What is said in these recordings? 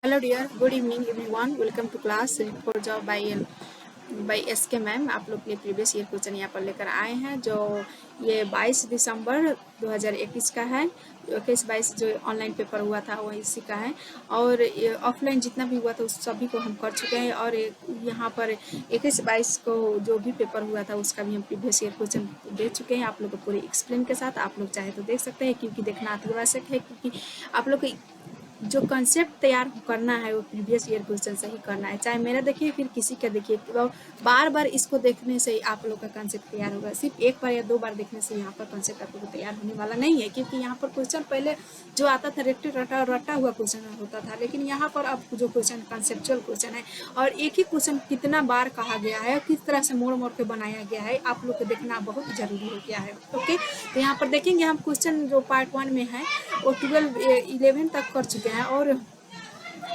Hello dear, good evening everyone. Welcome to class for job by SK ma'am. आप लोग के लिए previous year question यहाँ पर लेकर आए हैं जो ये 22 दिसंबर 2021 का है। 21-22 जो ऑनलाइन पेपर हुआ था वो इसी का है और ऑफलाइन जितना भी हुआ था उस सभी को हम कर चुके हैं और यहाँ पर 21-22 को जो भी पेपर हुआ था उसका भी हम प्रीवियस ईयर क्वेश्चन दे चुके हैं आप लोग को पूरे एक्सप्लेन के साथ। आप लोग चाहे तो देख सकते हैं क्योंकि देखना अतिआवश्यक है क्योंकि आप लोग को जो कंसेप्ट तैयार करना है वो प्रीवियस ईयर क्वेश्चन से ही करना है, चाहे मेरा देखिए फिर किसी का देखिए। तो बार बार इसको देखने से ही आप लोग का कंसेप्ट तैयार होगा। सिर्फ एक बार या दो बार देखने से यहाँ पर कंसेप्ट आप लोग को तैयार होने वाला नहीं है क्योंकि यहाँ पर क्वेश्चन पहले जो आता था रटा हुआ क्वेश्चन होता था, लेकिन यहाँ पर अब जो क्वेश्चन कंसेप्चुअल क्वेश्चन है और एक ही क्वेश्चन कितना बार कहा गया है, किस तरह से मोड़ मोड़ के बनाया गया है, आप लोग को देखना बहुत जरूरी हो गया है। ओके, तो यहाँ पर देखेंगे हम क्वेश्चन जो पार्ट 1 में है वो 11 तक कर चुके हैं और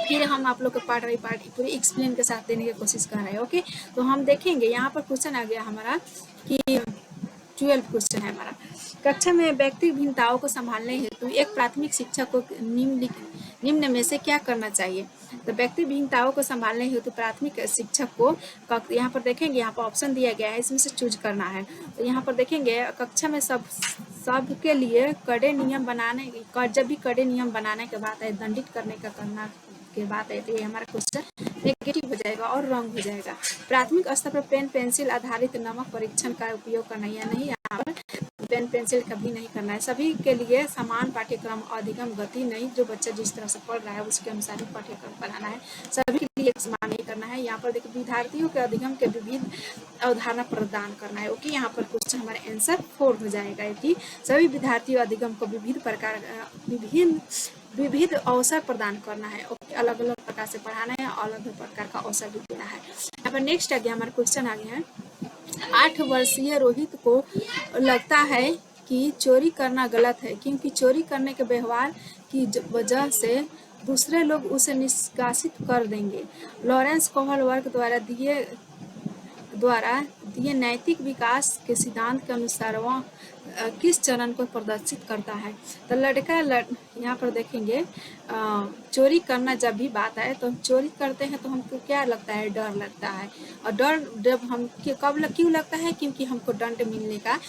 फिर हम आप लोग को पार्ट बाई पार्ट पूरी एक्सप्लेन के साथ देने की कोशिश कर रहे हैं। ओके, तो हम देखेंगे यहाँ पर क्वेश्चन आ गया हमारा कि 12 क्वेश्चन है हमारा। कक्षा में व्यक्तिगत भिन्नताओं को संभालने हेतु एक प्राथमिक शिक्षक को निम्न में से क्या करना चाहिए। तो व्यक्तिगत भिन्नताओं को संभालने हेतु प्राथमिक शिक्षक को यहाँ पर देखेंगे, यहाँ पर ऑप्शन दिया गया है, इसमें से चूज करना है। तो यहाँ पर देखेंगे कक्षा में सबके लिए कड़े नियम बनाने, जब भी कड़े नियम बनाने के बाद है दंडित करने का करना के बाद है तो ये हमारा क्वेश्चन नेगेटिव हो जाएगा और रॉन्ग हो जाएगा। प्राथमिक स्तर पर पेन पेंसिल आधारित नमक परीक्षण का उपयोग करना या नहीं, यहाँ पर पेन पेंसिल कभी नहीं करना है। सभी के लिए समान पाठ्यक्रम अधिगम गति नहीं, जो बच्चा जिस तरह से पढ़ रहा है उसके अनुसार ही पाठ्यक्रम पढ़ाना है। सभी के लिए समान नहीं करना है। यहाँ पर देखिए विद्यार्थियों के अधिगम के विविध अवधारणा प्रदान करना है। ओके, यहाँ पर क्वेश्चन हमारा आंसर 4 हो जाएगा कि सभी विद्यार्थियों अधिगम को विविध अवसर प्रदान करना है। ओके, अलग अलग प्रकार से पढ़ाना है, अलग अलग प्रकार का अवसर भी देना है। यहाँ पर नेक्स्ट आ गया हमारा क्वेश्चन आ गया है 8 वर्षीय रोहित को लगता है कि चोरी करना गलत है क्योंकि चोरी करने के व्यवहार की वजह से दूसरे लोग उसे निष्कासित कर देंगे। लॉरेंस कोहलवर्ग द्वारा दिए नैतिक विकास के सिद्धांत के अनुसार वह किस चरण को प्रदर्शित करता है। तो यहाँ पर देखेंगे चोरी करना जब भी बात आए तो हम चोरी करते हैं तो हमको क्या लगता है, डर लगता है। और डर जब हम क्यों लगता है, क्योंकि हमको दंड मिलने का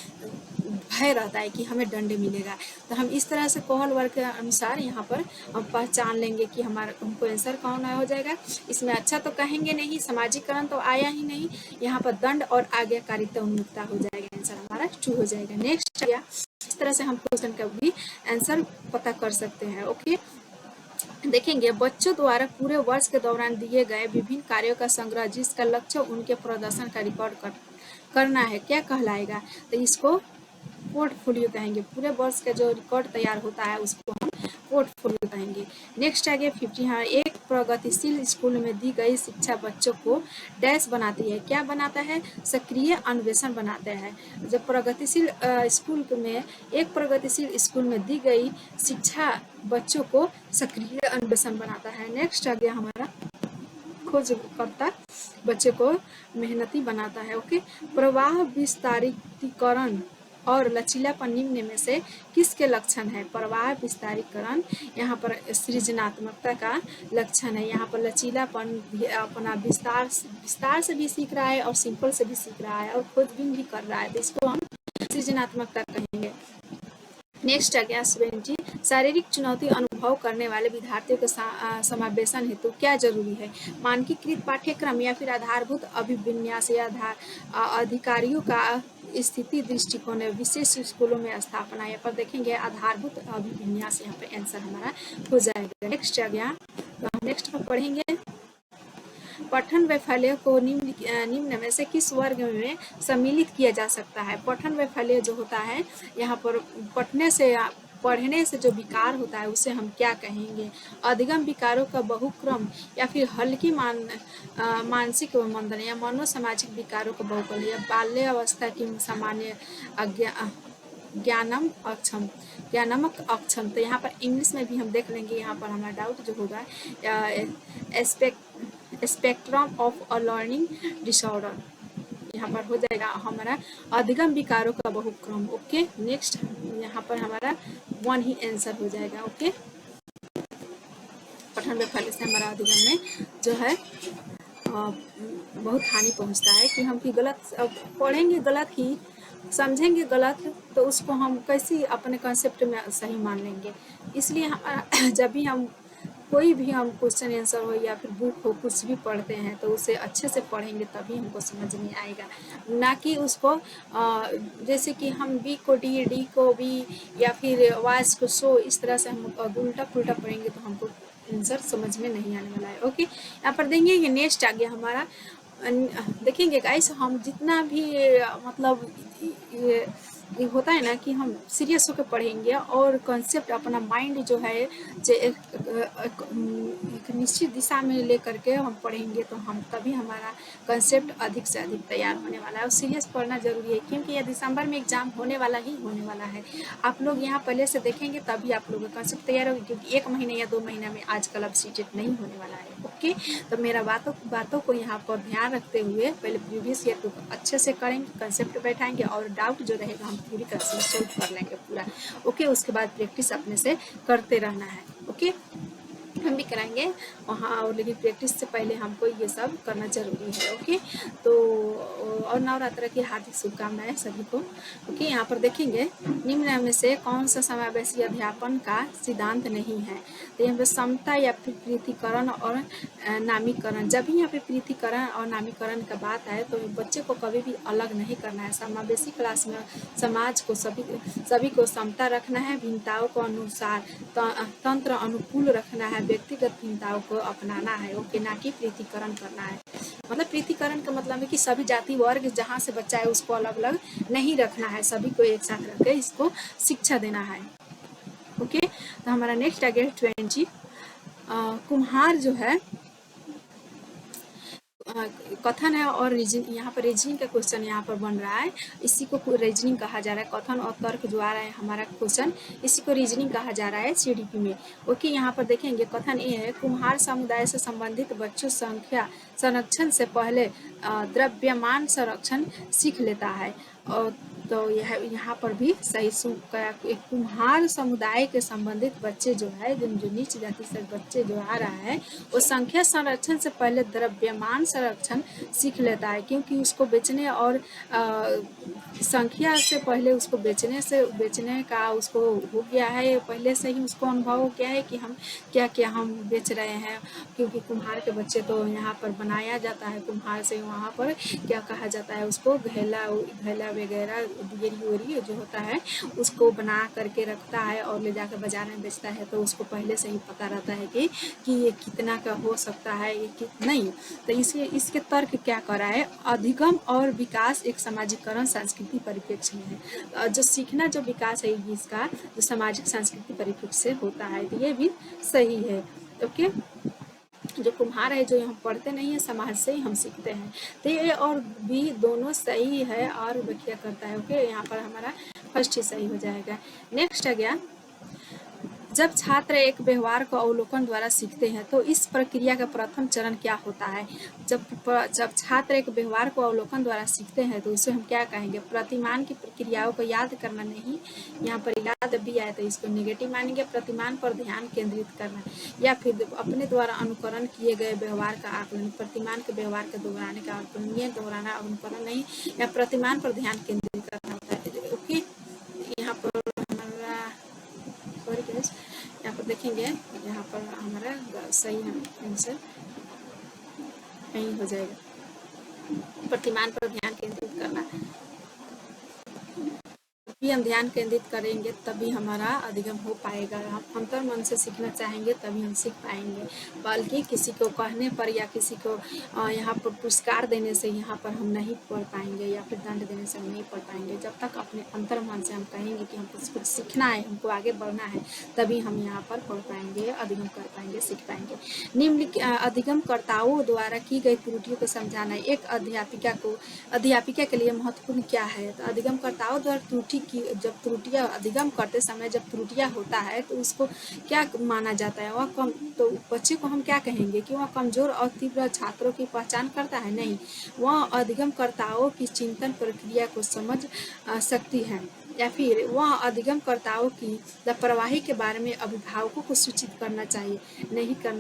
भय रहता है कि हमें दंड मिलेगा। तो हम इस तरह से कोहल वर्ग के अनुसार यहाँ पर हम पहचान लेंगे कि हमको आंसर कौन हो जाएगा। इसमें अच्छा तो कहेंगे नहीं, सामाजिकरण तो आया ही नहीं, यहाँ पर दंड और आज्ञाकारिता उन्मुक्ता हो जाएगा, आंसर हमारा 2 हो जाएगा। नेक्स्ट आया, इस तरह से हम क्वेश्चन का भी आंसर पता कर सकते हैं। ओके, देखेंगे बच्चों द्वारा पूरे वर्ष के दौरान दिए गए विभिन्न कार्यों का संग्रह जिसका लक्ष्य उनके प्रदर्शन का रिकॉर्ड करना है क्या कहलाएगा। तो इसको पोर्टफोलियो कहेंगे। पूरे वर्ष का जो रिकॉर्ड तैयार होता है उसको हम पोर्टफोलियो कहेंगे। नेक्स्ट आगे 50, हाँ, एक प्रगतिशील स्कूल में दी गई शिक्षा बच्चों को डैश बनाती है, क्या बनाता है, सक्रिय अन्वेषण बनाते हैं। जब प्रगतिशील स्कूल में एक प्रगतिशील स्कूल में दी गई शिक्षा बच्चों को सक्रिय अन्वेषण बनाता है। नेक्स्ट आ गया हमारा खोजकर्ता बच्चे को मेहनती बनाता है। ओके, प्रवाह विस्तारीकरण और लचीलापन निम्न में से किसके लक्षण है। प्रवाह विस्तारीकरण यहाँ पर सृजनात्मकता का लक्षण है। यहाँ पर लचीलापन अपना विस्तार से भी सीख रहा है और सिंपल से भी सीख रहा है और खोजबीन भी कर रहा है, तो इसको हम सृजनात्मकता कहेंगे। नेक्स्ट आ गया 70, शारीरिक चुनौती अनुभव करने वाले विद्यार्थियों के समावेशन हेतु क्या जरूरी है। मानकीकृत पाठ्यक्रम या फिर आधारभूत अभिविन्यास या अधिकारियों का स्थिति दृष्टिकोण विशेष स्कूलों में स्थापना। यहाँ पर देखेंगे आधारभूत अभिविन्यास, यहाँ पे आंसर हमारा हो जाएगा। नेक्स्ट आ गया, तो हम नेक्स्ट में पढ़ेंगे पठन वैफल्य को निम्न में से किस वर्ग में सम्मिलित किया जा सकता है। पठन वैफल्य जो होता है, यहाँ पर पढ़ने से जो विकार होता है उसे हम क्या कहेंगे। अधिगम विकारों का बहुक्रम या फिर हल्की मानसिक मंदन या मनोसामाजिक विकारों का बहुकल या बाल्य अवस्था की सामान्य ज्ञानमक अक्षम। तो यहाँ पर इंग्लिश में भी हम देख लेंगे, यहाँ पर हमारा डाउट जो होगा spectrum of a learning disorder, यहाँ पर हो जाएगा हमारा अधिगम विकारों का बहुक्रम। ओके, नेक्स्ट यहाँ पर हमारा 1 ही आंसर हो जाएगा। ओके, पठन वैफल्य से हमारा अधिगम में जो है बहुत हानि पहुंचता है कि हम कि गलत पढ़ेंगे गलत ही, समझेंगे गलत, तो उसको हम कैसे अपने कंसेप्ट में सही मान लेंगे। इसलिए हमारा जब भी हम कोई भी हम क्वेश्चन आंसर हो या फिर बुक हो कुछ भी पढ़ते हैं तो उसे अच्छे से पढ़ेंगे तभी हमको समझ में आएगा, ना कि उसको जैसे कि हम बी को डी को बी या फिर वाइस को सो, इस तरह से हम उल्टा पुल्टा पढ़ेंगे तो हमको आंसर समझ में नहीं आने वाला है। ओके, यहाँ पर देंगे ये नेक्स्ट आ गया हमारा। देखेंगे गाइस, हम जितना भी मतलब ये होता है ना कि हम सीरियस होकर पढ़ेंगे और कंसेप्ट अपना माइंड जो है एक निश्चित दिशा में ले करके हम पढ़ेंगे तो हम तभी हमारा कंसेप्ट अधिक से अधिक तैयार होने वाला है। और सीरियस पढ़ना जरूरी है क्योंकि ये दिसंबर में एग्जाम होने वाला ही होने वाला है। आप लोग यहाँ पहले से देखेंगे तभी आप लोगों का कंसेप्ट तैयार होगी, क्योंकि 1 महीने या 2 महीना में आजकल अब सीटेट नहीं होने वाला है। ओके, तो मेरा बातों को यहाँ पर ध्यान रखते हुए पहले प्रीवियस ईयर को अच्छे से करेंगे, कंसेप्ट बैठाएंगे और डाउट जो रहेगा हम पूरी तरह से सोल्व कर लेंगे पूरा। ओके, उसके बाद प्रैक्टिस अपने से करते रहना है। ओके, हम भी कराएंगे वहाँ, और लेकिन प्रैक्टिस से पहले हमको ये सब करना जरूरी है। ओके, तो और नवरात्र की हार्दिक शुभकामनाएं सभी को। ओके, यहाँ पर देखेंगे निम्न में से कौन सा समावेशी अध्यापन का सिद्धांत नहीं है। तो यहाँ पर समता या फिर पृथकीकरण और नामीकरण, जब भी यहाँ पे पृथकीकरण और नामीकरण का बात आए तो बच्चे को कभी भी अलग नहीं करना है। समावेशी क्लास में समाज को सभी को समता रखना है, भिन्नताओं को अनुसार तंत्र अनुकूल रखना है, व्यक्तिगत भिन्नताओं को अपनाना है। ओके, ना कि पृथकीकरण करना है। मतलब पृथकीकरण का मतलब है कि सभी जाति वर्ग जहाँ से बच्चा है उसको अलग अलग नहीं रखना है, सभी को एक साथ रख के इसको शिक्षा देना है। ओके, तो हमारा नेक्स्ट आ गया 20। कुम्हार जो है कथन है और रीजनिंग, यहाँ पर रीजनिंग का क्वेश्चन यहाँ पर बन रहा है, इसी को रीजनिंग कहा जा रहा है। कथन और तर्क जो आ रहा है हमारा क्वेश्चन, इसी को रीजनिंग कहा जा रहा है सीडीपी में। ओके, यहाँ पर देखेंगे कथन ये है, कुम्हार समुदाय से संबंधित बच्चों संख्या संरक्षण से पहले द्रव्यमान संरक्षण सीख लेता है। और तो यह यहाँ पर भी सही कुम्हार समुदाय के संबंधित बच्चे जो है, जो नीच जाति से बच्चे जो आ रहा है वो संख्या संरक्षण से पहले द्रव्यमान संरक्षण सीख लेता है, क्योंकि उसको बेचने और संख्या से पहले उसको बेचने का उसको हो गया है, पहले से ही उसको अनुभव हो गया है कि हम क्या क्या हम बेच रहे हैं। क्योंकि कुम्हार के बच्चे तो यहाँ पर बनाया जाता है, कुम्हार से वहाँ पर क्या कहा जाता है उसको, घैला वगैरह दियरी जो होता है उसको बना करके रखता है और ले जाकर बाजार में बेचता है। तो उसको पहले से ही पता रहता है कि ये कितना का हो सकता है, ये नहीं। तो इसलिए इसके तर्क क्या कर रहा है, अधिगम और विकास एक सामाजिकरण सांस्कृतिक परिप्रेक्ष्य में है। जो सीखना जो विकास है इसका जो सामाजिक सांस्कृतिक परिप्रेक्ष्य से होता है, तो ये भी सही है। ओके, जो कुम्हार है जो हम पढ़ते नहीं है, समाज से ही हम सीखते हैं, तो ये और भी दोनों सही है और व्याख्या करता है। ओके, यहाँ पर हमारा फर्स्ट ही सही हो जाएगा। नेक्स्ट आ गया, जब छात्र एक व्यवहार को अवलोकन द्वारा सीखते हैं तो इस प्रक्रिया का प्रथम चरण क्या होता है। जब छात्र एक व्यवहार को अवलोकन द्वारा सीखते हैं तो उसे हम क्या कहेंगे, प्रतिमान की प्रक्रियाओं को याद करना नहीं, यहाँ पर याद भी आए तो इसको नेगेटिव मानेंगे। प्रतिमान पर ध्यान केंद्रित करना या फिर अपने द्वारा अनुकरण किए गए व्यवहार का आकलन, प्रतिमान के व्यवहार के दोहराने का आकलन, ये दोहराना अनुकरण नहीं, या प्रतिमान पर ध्यान केंद्रित करना होता है। ओके, यहाँ पर यहाँ पर देखेंगे, यहाँ पर हमारा सही आंसर यही हो जाएगा, प्रतिमान पर ध्यान केंद्रित करना। भी हम ध्यान केंद्रित करेंगे तभी हमारा अधिगम हो पाएगा। हम अंतर मन से सीखना चाहेंगे तभी हम सीख पाएंगे, बल्कि किसी को कहने पर या किसी को यहाँ पर पुरस्कार देने से यहाँ पर हम नहीं पढ़ पाएंगे, या फिर दंड देने से हम नहीं पढ़ पाएंगे। जब तक अपने अंतर मन से हम कहेंगे कि हमको कुछ सीखना है, हमको आगे बढ़ना है, तभी हम यहाँ पर पढ़ पाएंगे, अधिगम कर पाएंगे, सीख पाएंगे। निम्न अधिगमकर्ताओं द्वारा की गई त्रुटियों को समझाना। एक अध्यापिका के लिए महत्वपूर्ण क्या है, तो अधिगमकर्ताओं द्वारा त्रुटि की, जब त्रुटियां अधिगम करते समय जब त्रुटियां होता है तो उसको क्या माना जाता है, वह कम, तो बच्चे को हम क्या कहेंगे कि वह कमजोर और तीव्र छात्रों की पहचान करता है, नहीं, वह अधिगमकर्ताओं की चिंतन प्रक्रिया को समझ सकती है, या फिर वह अधिगमकर्ताओं की लापरवाही के बारे में अभिभावकों को सूचित करना चाहिए, नहीं करना